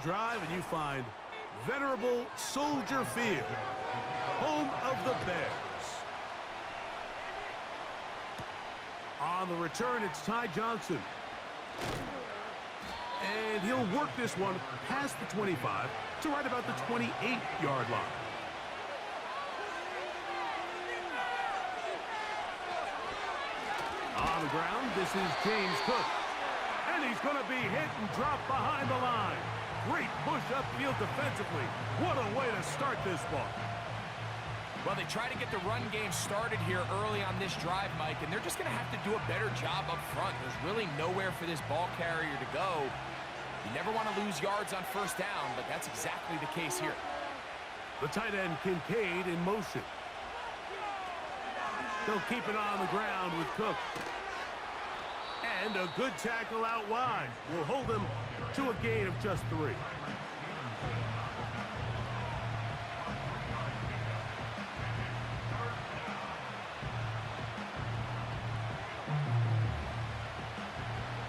drive and you find venerable Soldier Field, home of the Bears. On the return, it's Ty Johnson. And he'll work this one past the 25 to right about the 28-yard line. On the ground, this is James Cook. And he's going to be hit and dropped behind the line. Great push upfield defensively. What a way to start this ball. Well, they try to get the run game started here early on this drive, Mike, and they're just going to have to do a better job up front. There's really nowhere for this ball carrier to go. You never want to lose yards on first down, but that's exactly the case here. The tight end Kincaid in motion. They'll keep it on the ground with Cook. And a good tackle out wide will hold him to a gain of just 3.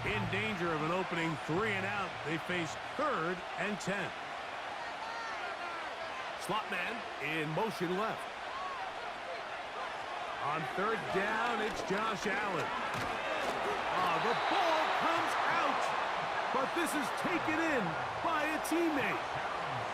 In danger of an opening 3 and out, they face 3rd and 10. Slot man in motion left. On 3rd down, it's Josh Allen. The ball comes out, but this is taken in by a teammate.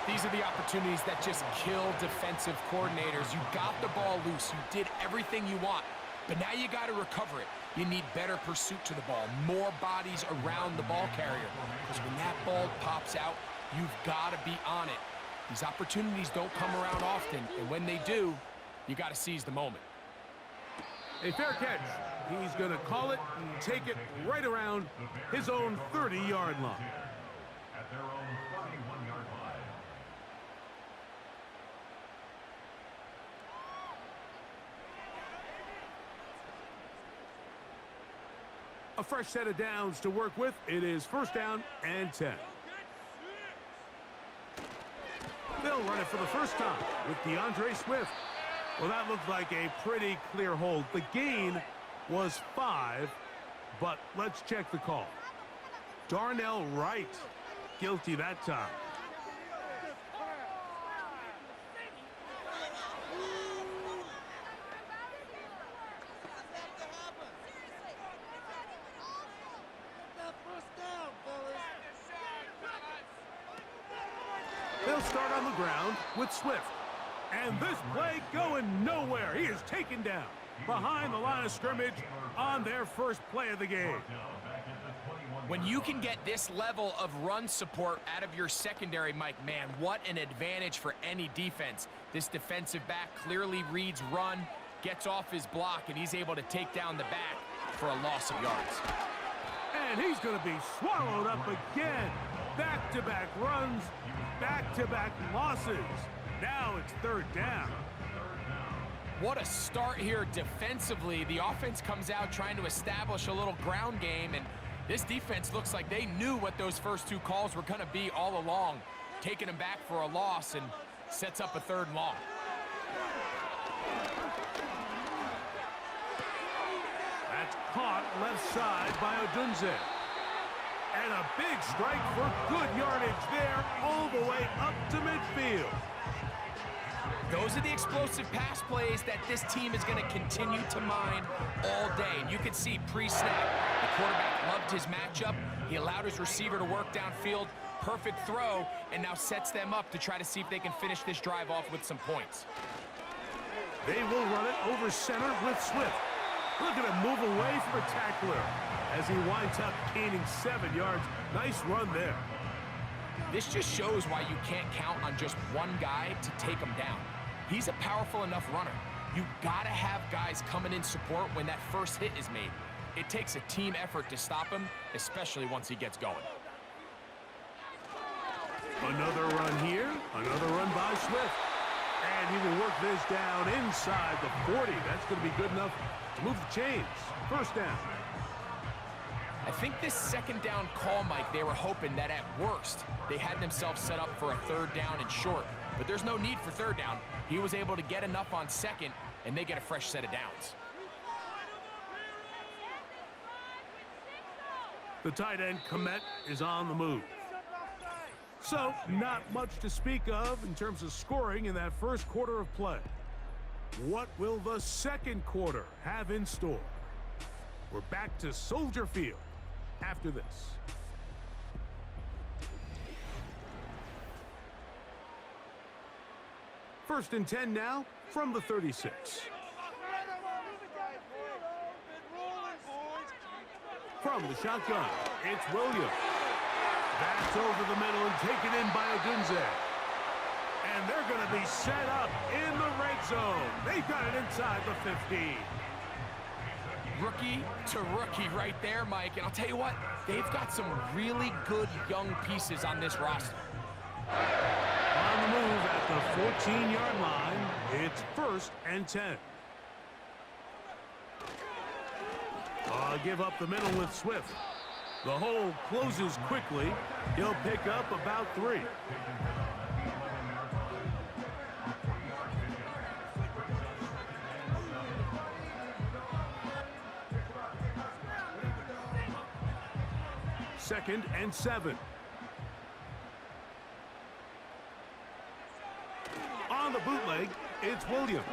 These are the opportunities that just kill defensive coordinators. You got the ball loose. You did everything you want, but now you got to recover it. You need better pursuit to the ball, more bodies around the ball carrier, because when that ball pops out, you've got to be on it. These opportunities don't come around often, and when they do, you got to seize the moment. A fair catch. He's going to call it and take it right around his own 30-yard line. At their own 31-yard line. A fresh set of downs to work with. It is 1st down and 10. They'll run it for the first time with DeAndre Swift. Well, that looked like a pretty clear hold. The gain was 5, but let's check the call. Darnell Wright, guilty that time. They'll start on the ground with Swift. And this play going nowhere. He is taken down behind the line of scrimmage on their first play of the game. When you can get this level of run support out of your secondary, Mike, man, what an advantage for any defense. This defensive back clearly reads run, gets off his block, and he's able to take down the back for a loss of yards. And he's going to be swallowed up again. Back-to-back runs, back-to-back losses. Now it's 3rd down. What a start here defensively. The offense comes out trying to establish a little ground game, and this defense looks like they knew what those first 2 calls were going to be all along, taking them back for a loss and sets up a 3rd and long. That's caught left side by Odunze. And a big strike for good yardage there all the way up to midfield. Those are the explosive pass plays that this team is going to continue to mine all day. And you can see pre-snap, the quarterback loved his matchup. He allowed his receiver to work downfield. Perfect throw, and now sets them up to try to see if they can finish this drive off with some points. They will run it over center with Swift. Look at him move away from a tackler as he winds up gaining 7 yards. Nice run there. This just shows why you can't count on just one guy to take him down. He's a powerful enough runner. You've got to have guys coming in support when that first hit is made. It takes a team effort to stop him, especially once he gets going. Another run here, another run by Swift. And he will work this down inside the 40. That's going to be good enough to move the chains. 1st down. I think this 2nd down call, Mike, they were hoping that at worst, they had themselves set up for a 3rd down and short. But there's no need for 3rd down. He was able to get enough on 2nd, and they get a fresh set of downs. The tight end, Komet, is on the move. So, not much to speak of in terms of scoring in that first quarter of play. What will the second quarter have in store? We're back to Soldier Field after this. First and 10 now from the 36. From the shotgun, it's Williams. That's over the middle and taken in by Odunze. And they're going to be set up in the red zone. They've got it inside the 15. Rookie to rookie right there, Mike. And I'll tell you what, they've got some really good young pieces on this roster. On the move at the 14-yard line, it's first and 10. Give up the middle with Swift. The hole closes quickly. He'll pick up about 3. Second and 7. On the bootleg, it's Williams.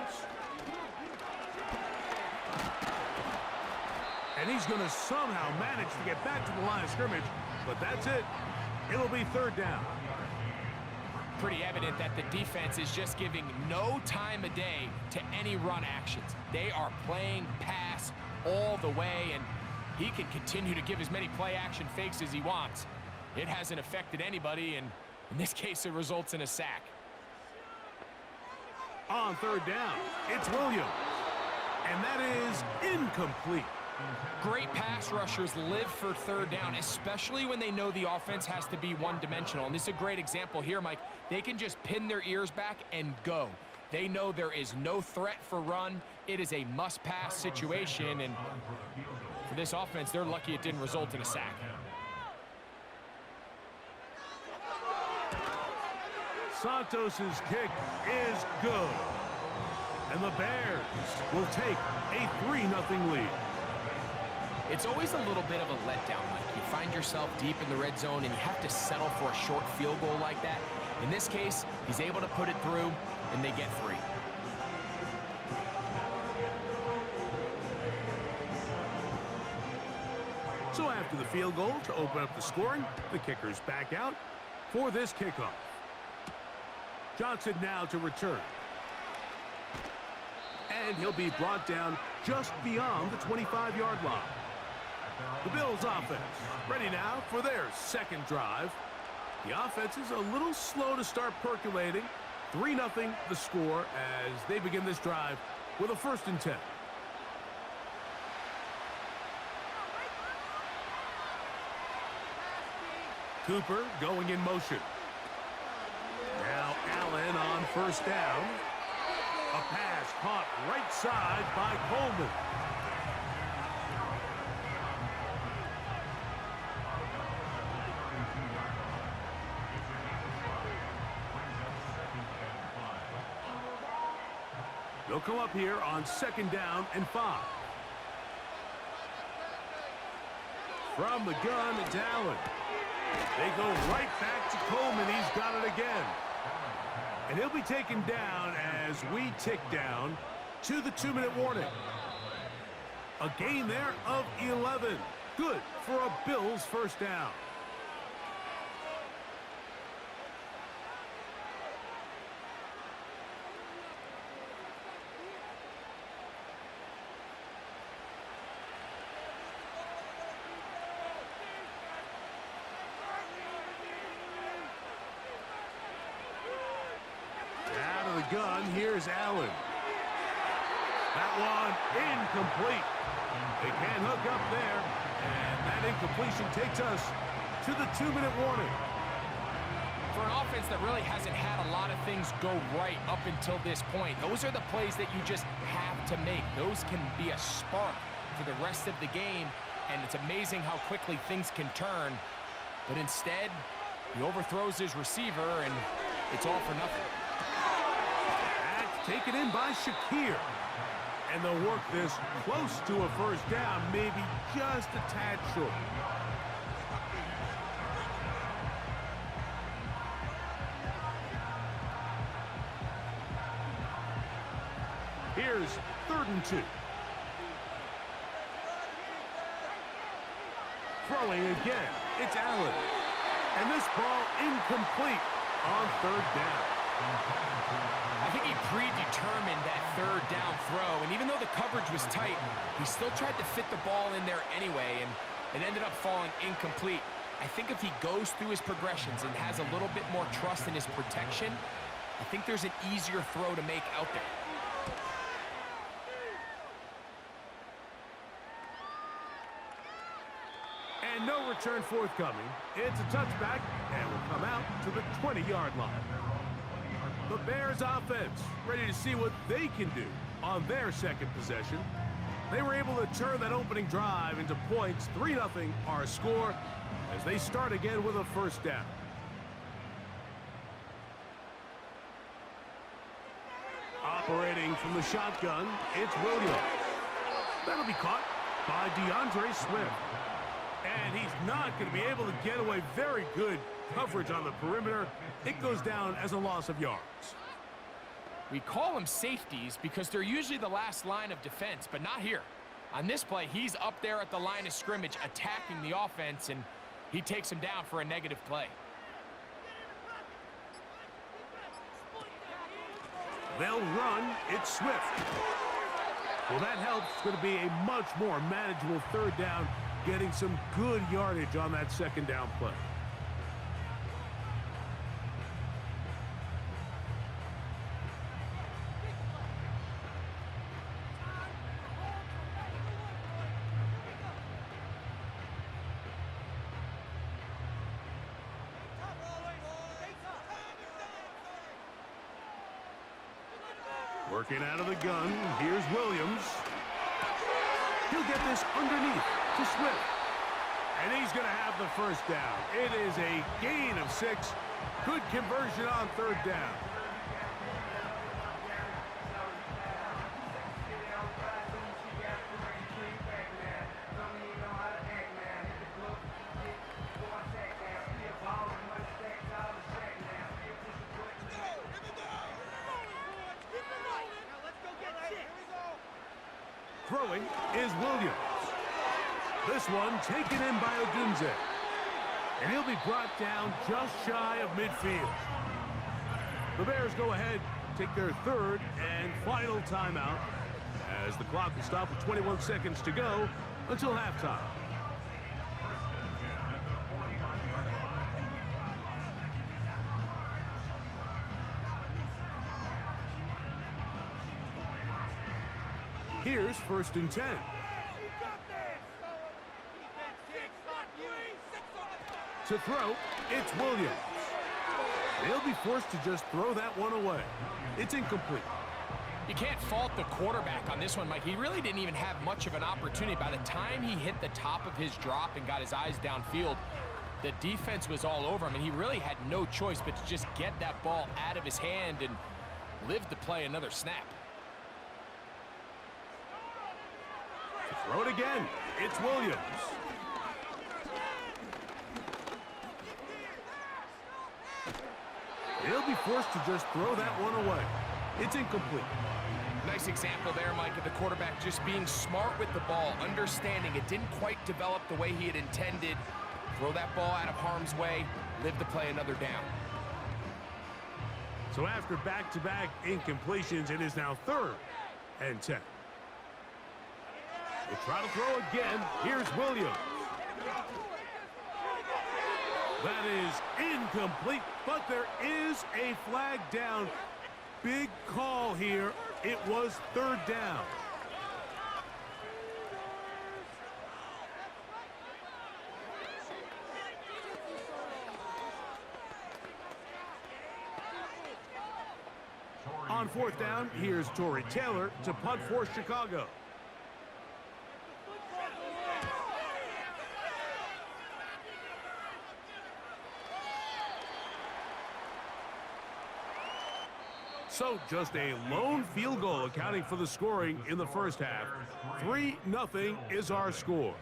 And he's going to somehow manage to get back to the line of scrimmage, but that's it. It'll be third down. Pretty evident that the defense is just giving no time of day to any run actions. They are playing pass all the way, and he can continue to give as many play-action fakes as he wants. It hasn't affected anybody, and in this case, it results in a sack. On third down, it's Williams. And that is incomplete. Great pass rushers live for third down, especially when they know the offense has to be one-dimensional. And this is a great example here, Mike. They can just pin their ears back and go. They know there is no threat for run. It is a must-pass situation, and for this offense, they're lucky it didn't result in a sack. Santos's kick is good. And the Bears will take a 3-0 lead. It's always a little bit of a letdown, Mike. You find yourself deep in the red zone and you have to settle for a short field goal like that. In this case, he's able to put it through, and they get 3. So after the field goal to open up the scoring, the kicker's back out for this kickoff. Johnson now to return. And he'll be brought down just beyond the 25-yard line. The Bills offense ready now for their second drive. The offense is a little slow to start percolating. 3-0 the score as they begin this drive with a first and 10. Cooper going in motion. Now Allen on first down. A pass caught right side by Coleman. They'll come up here on second down and 5. From the gun, it's Allen. They go right back to Coleman. He's got it again. And he'll be taken down as we tick down to the 2-minute warning. A gain there of 11. Good for a Bills first down. Gun, here's Allen. That one incomplete. They can't hook up there, and that incompletion takes us to the 2-minute warning. For an offense that really hasn't had a lot of things go right up until this point, those are the plays that you just have to make. Those can be a spark for the rest of the game, and it's amazing how quickly things can turn. But instead, he overthrows his receiver, and it's all for nothing. Taken in by Shakir. And they'll work this close to a first down, maybe just a tad short. Here's 3rd and 2. Throwing again. It's Allen. And this ball incomplete on 3rd down. I think he predetermined that 3rd down throw, and even though the coverage was tight, he still tried to fit the ball in there anyway, and it ended up falling incomplete. I think if he goes through his progressions and has a little bit more trust in his protection, I think there's an easier throw to make out there. And no return forthcoming. It's a touchback, and will come out to the 20-yard line. The Bears offense ready to see what they can do on their second possession. They were able to turn that opening drive into points. 3-0 our score as they start again with a 1st down. Operating from the shotgun, it's Williams. That'll be caught by Swift. And he's not going to be able to get away. Very good coverage on the perimeter. It goes down as a loss of yards. We call them safeties because they're usually the last line of defense, but not here. On this play, he's up there at the line of scrimmage attacking the offense, and he takes him down for a negative play. They'll run. It's Swift. Well, that helps. It's going to be a much more manageable 3rd down, getting some good yardage on that 2nd down play. Working out of the gun, here's Williams. He'll get this underneath to Swift. And he's going to have the 1st down. It is a gain of 6. Good conversion on 3rd down. Throwing is Williams. This one taken in by Odunze. And he'll be brought down just shy of midfield. The Bears go ahead, take their 3rd and final timeout as the clock will stop with 21 seconds to go until halftime. Here's 1st and 10. To throw, it's Williams. He'll be forced to just throw that one away. It's incomplete. You can't fault the quarterback on this one, Mike. He really didn't even have much of an opportunity. By the time he hit the top of his drop and got his eyes downfield, the defense was all over him, and he really had no choice but to just get that ball out of his hand and live to play another snap. Throw it again. It's Williams. He'll be forced to just throw that one away. It's incomplete. Nice example there, Mike, of the quarterback just being smart with the ball, understanding it didn't quite develop the way he had intended. Throw that ball out of harm's way, live to play another down. So after back-to-back incompletions, it is now 3rd and 10. We'll try to throw again. Here's Williams. That is incomplete, but there is a flag down. Big call here. It was 3rd down. On 4th down, here's Torrey Taylor to punt for Chicago. So just a lone field goal accounting for the scoring in the 1st half. 3-0 is our score.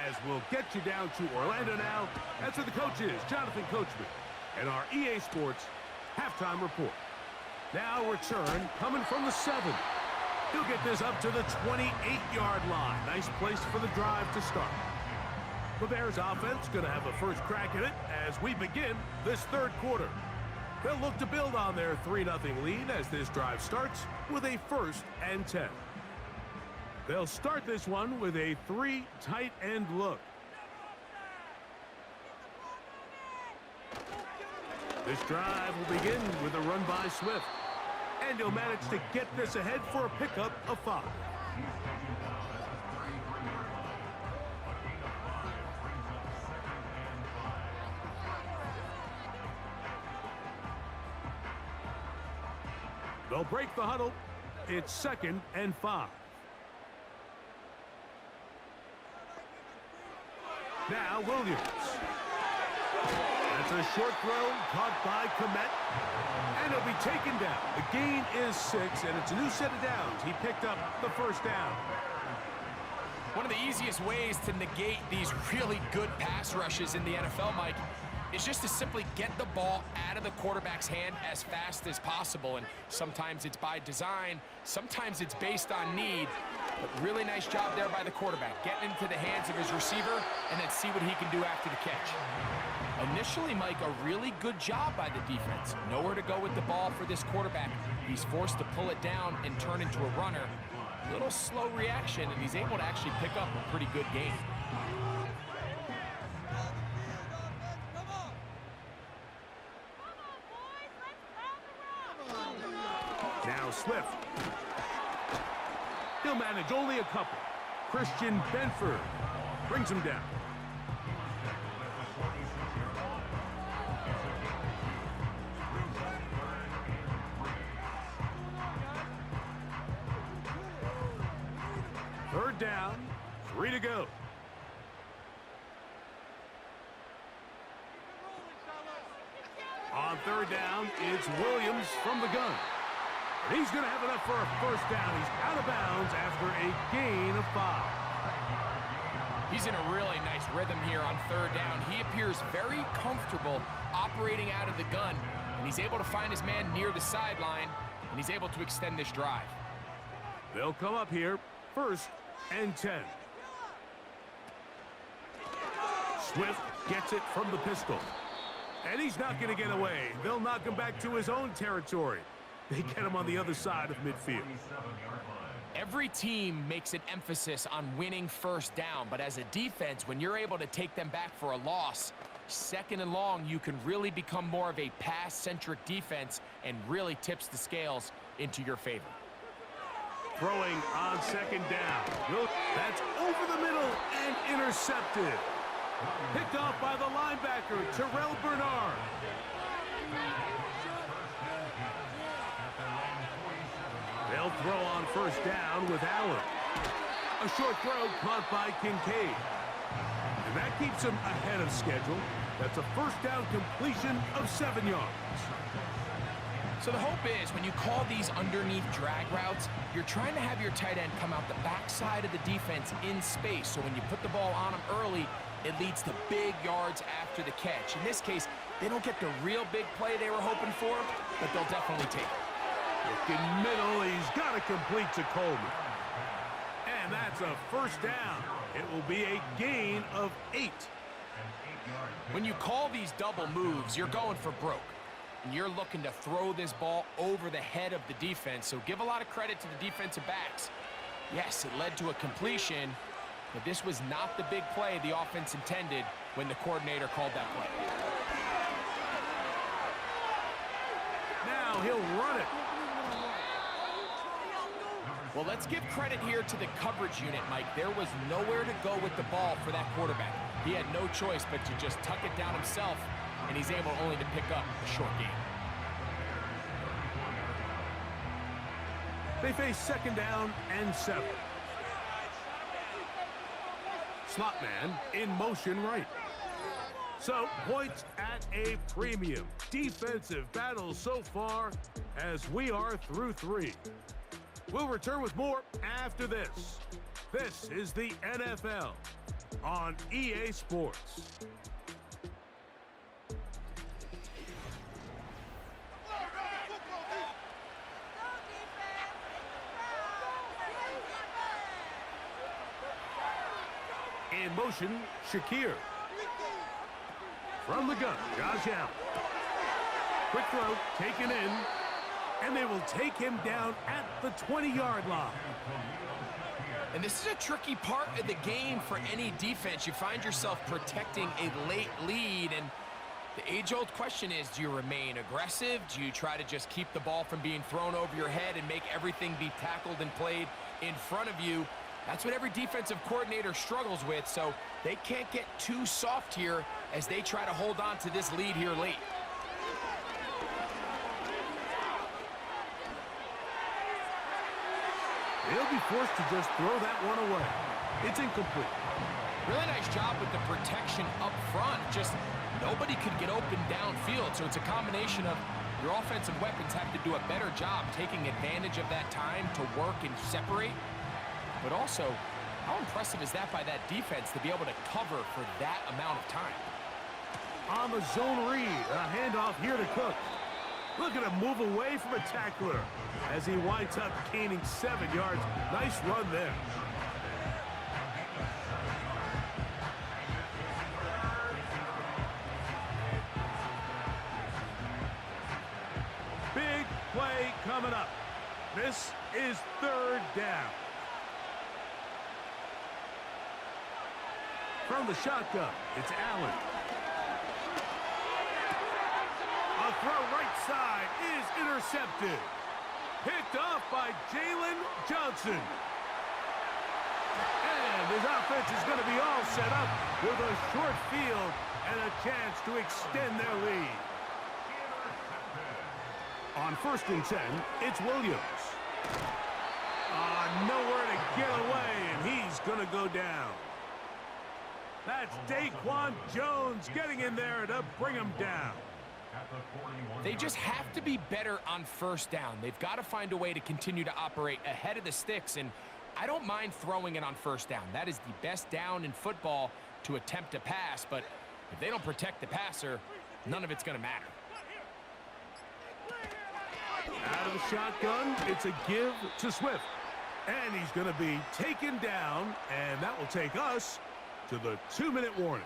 As we'll get you down to Orlando now, that's where the coach is, Jonathan Coachman, and our EA Sports halftime report. Now return coming from the 7. He'll get this up to the 28-yard line. Nice place for the drive to start. The Bears offense going to have a first crack at it as we begin this third quarter. They'll look to build on their 3-0 lead as this drive starts with a 1st and 10. They'll start this one with a 3 tight end look. This drive will begin with a run by Swift. And he'll manage to get this ahead for a pickup of 5. They'll break the huddle. It's 2nd and 5. Now Williams. That's a short throw caught by Komet. And he'll be taken down. The gain is 6, and it's a new set of downs. He picked up the 1st down. One of the easiest ways to negate these really good pass rushes in the NFL, Mike, is just to simply get the ball out of the quarterback's hand as fast as possible. And sometimes it's by design, sometimes it's based on need. But really nice job there by the quarterback, getting into the hands of his receiver and then see what he can do after the catch. Initially, Mike, a really good job by the defense. Nowhere to go with the ball for this quarterback. He's forced to pull it down and turn into a runner. A little slow reaction, and he's able to actually pick up a pretty good gain. Now Swift. He'll manage only a couple. Christian Benford brings him down. Third down, 3 to go. On third down, it's Williams from the gun. And he's going to have enough for a 1st down. He's out of bounds after a gain of 5. He's in a really nice rhythm here on third down. He appears very comfortable operating out of the gun, and he's able to find his man near the sideline, and he's able to extend this drive. They'll come up here, 1st and 10. Swift gets it from the pistol. And he's not going to get away. They'll knock him back to his own territory. They get him on the other side of midfield. Every team makes an emphasis on winning 1st down, but as a defense, when you're able to take them back for a loss, 2nd and long, you can really become more of a pass-centric defense and really tips the scales into your favor. Throwing on 2nd down. That's over the middle and intercepted. Picked off by the linebacker, Terrell Bernard. They'll throw on 1st down with Allen. A short throw caught by Kincaid. And that keeps him ahead of schedule. That's a 1st down completion of 7 yards. So the hope is when you call these underneath drag routes, you're trying to have your tight end come out the backside of the defense in space. So when you put the ball on him early, it leads to big yards after the catch. In this case, they don't get the real big play they were hoping for, but they'll definitely take it. Looking middle, he's got to complete to Coleman. And that's a 1st down. It will be a gain of 8. When you call these double moves, you're going for broke. And you're looking to throw this ball over the head of the defense, so give a lot of credit to the defensive backs. Yes, it led to a completion, but this was not the big play the offense intended when the coordinator called that play. Now he'll run it. Well, let's give credit here to the coverage unit, Mike. There was nowhere to go with the ball for that quarterback. He had no choice but to just tuck it down himself, and he's able only to pick up a short gain. They face 2nd down and 7. Slot man in motion right. So points at a premium. Defensive battle so far as we are through 3. We'll return with more after this. This is the NFL on EA Sports. in motion, Shakir. From the gun, Josh Allen. Quick throw, taken in. And they will take him down at the 20-yard line. And this is a tricky part of the game for any defense. You find yourself protecting a late lead, and the age-old question is, do you remain aggressive? Do you try to just keep the ball from being thrown over your head and make everything be tackled and played in front of you? That's what every defensive coordinator struggles with, so they can't get too soft here as they try to hold on to this lead here late. He'll be forced to just throw that one away. It's incomplete. Really nice job with the protection up front. Just nobody could get open downfield, so it's a combination of your offensive weapons have to do a better job taking advantage of that time to work and separate. But also, how impressive is that by that defense to be able to cover for that amount of time? On the zone read, a handoff here to Cook. Look at him move away from a tackler as he winds up gaining 7 yards. Nice run there. Big play coming up. This is 3rd down. From the shotgun, it's Allen. A throw right side is intercepted. Picked off by Jalen Johnson. And his offense is going to be all set up with a short field and a chance to extend their lead. On 1st and 10, it's Williams. Nowhere to get away, and he's going to go down. That's Daquan Jones getting in there to bring him down. They just have to be better on 1st down. They've got to find a way to continue to operate ahead of the sticks, and I don't mind throwing it on 1st down. That is the best down in football to attempt to pass, but if they don't protect the passer, none of it's going to matter. Out of the shotgun, it's a give to Swift. And he's going to be taken down, and that will take us to the 2-minute warning.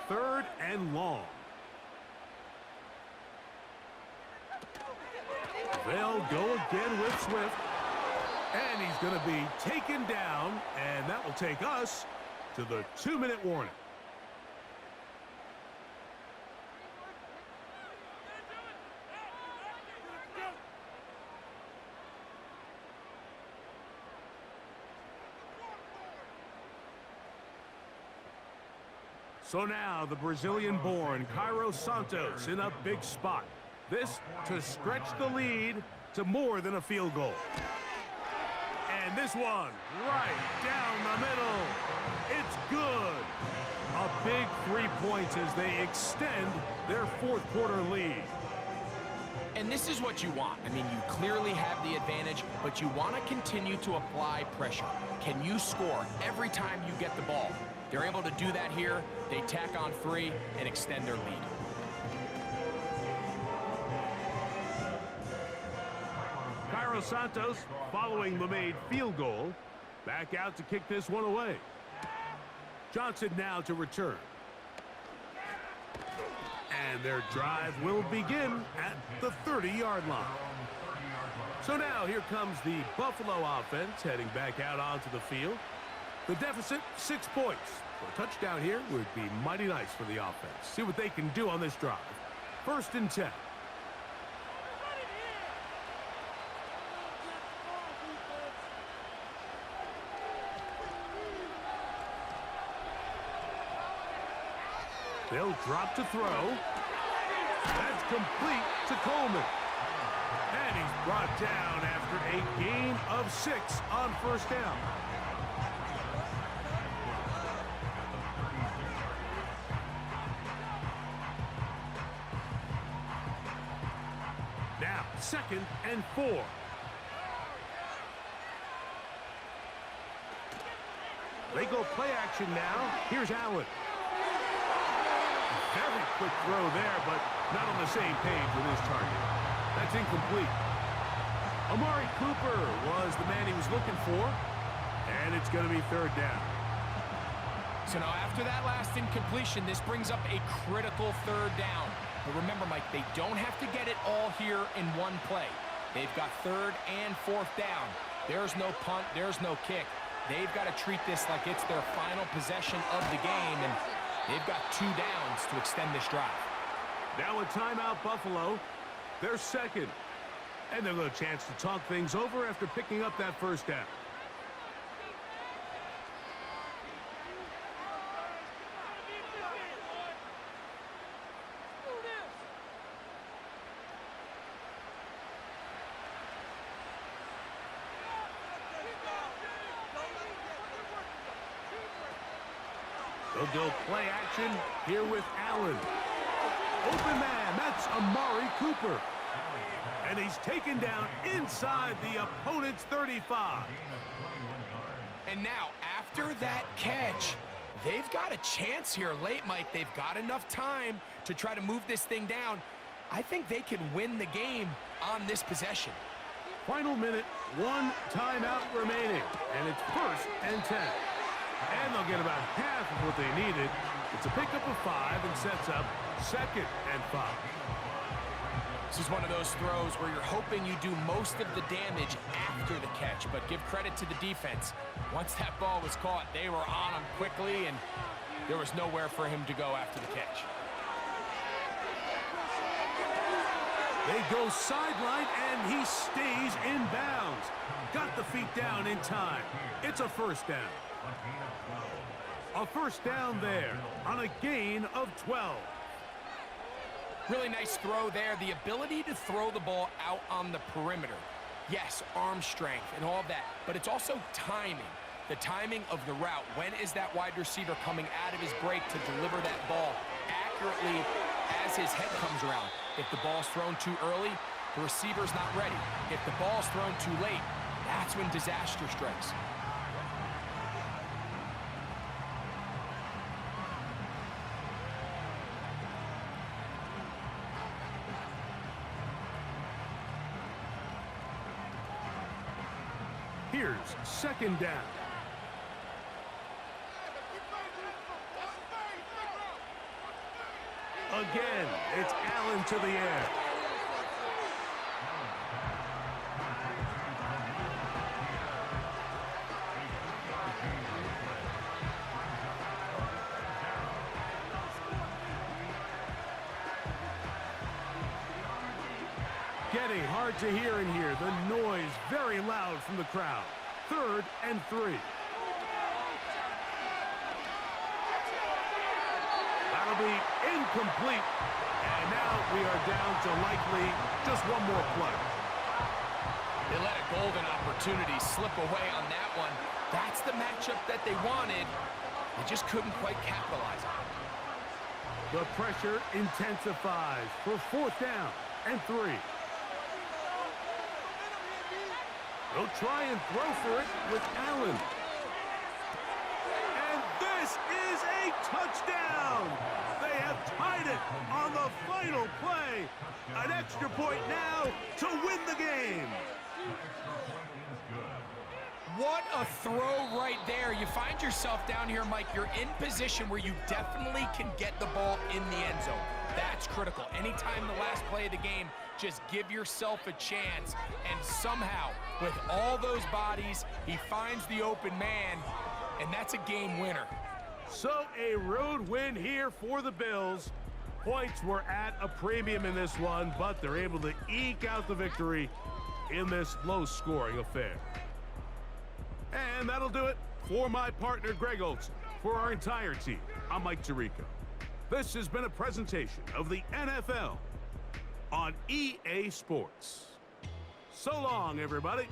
Third and long. They'll go again with Swift. And he's going to be taken down, and that will take us to the 2-minute warning. So now the Brazilian-born Cairo Santos in a big spot. This to stretch the lead to more than a field goal. And this one right down the middle. It's good. A big 3 points as they extend their 4th quarter lead. And this is what you want. I mean, you clearly have the advantage, but you want to continue to apply pressure. Can you score every time you get the ball? They're able to do that here. They tack on 3 and extend their lead. Cairo Santos, following the made field goal, back out to kick this one away. Johnson now to return. And their drive will begin at the 30-yard line. So now here comes the Buffalo offense heading back out onto the field. The deficit, 6 points. A touchdown here would be mighty nice for the offense. See what they can do on this drive. 1st and 10. They'll drop to throw. That's complete to Coleman. And he's brought down after a gain of 6 on 1st down. Now, 2nd and 4. They go play action now. Here's Allen. Very quick throw there, but not on the same page with his target. That's incomplete. Amari Cooper was the man he was looking for, and it's going to be third down. So now after that last incompletion, this brings up a critical third down. But remember, Mike, they don't have to get it all here in one play. They've got third and fourth down. There's no punt, there's no kick. They've got to treat this like it's their final possession of the game, and they've got 2 downs to extend this drive. Now a timeout, Buffalo. They're second. And they've got a chance to talk things over after picking up that first down. They'll go play action here with Allen. Open man, that's Amari Cooper. And he's taken down inside the opponent's 35. And now, after that catch, they've got a chance here late, Mike. They've got enough time to try to move this thing down. I think they can win the game on this possession. Final minute, 1 timeout remaining, and it's 1st and 10. And they'll get about half of what they needed. It's a pickup of 5 and sets up 2nd and 5. This is one of those throws where you're hoping you do most of the damage after the catch, but give credit to the defense. Once that ball was caught, they were on him quickly, and there was nowhere for him to go after the catch. They go sideline, and he stays in bounds. Got the feet down in time. It's a first down. A first down there on a gain of 12. Really nice throw there. The ability to throw the ball out on the perimeter. Yes, arm strength and all that, but it's also timing. The timing of the route. When is that wide receiver coming out of his break to deliver that ball accurately as his head comes around? If the ball's thrown too early, the receiver's not ready. If the ball's thrown too late, that's when disaster strikes. Here's 2nd down. Again, it's Allen to the air. Getting hard to hear in here. The noise very loud from the crowd. 3rd and 3. That'll be incomplete. And now we are down to likely just one more play. They let a golden opportunity slip away on that one. That's the matchup that they wanted. They just couldn't quite capitalize on it. The pressure intensifies for 4th down and 3. They'll try and throw for it with Allen. And this is a touchdown! They have tied it on the final play. An extra point now to win the game. What a throw right there. You find yourself down here, Mike. You're in position where you definitely can get the ball in the end zone. That's critical. Anytime the last play of the game, just give yourself a chance. And somehow, with all those bodies, he finds the open man, and that's a game winner. So a road win here for the Bills. Points were at a premium in this one, but they're able to eke out the victory in this low-scoring affair. And that'll do it for my partner, Greg Olson. For our entire team, I'm Mike Tirico. This has been a presentation of the NFL on EA Sports. So long, everybody.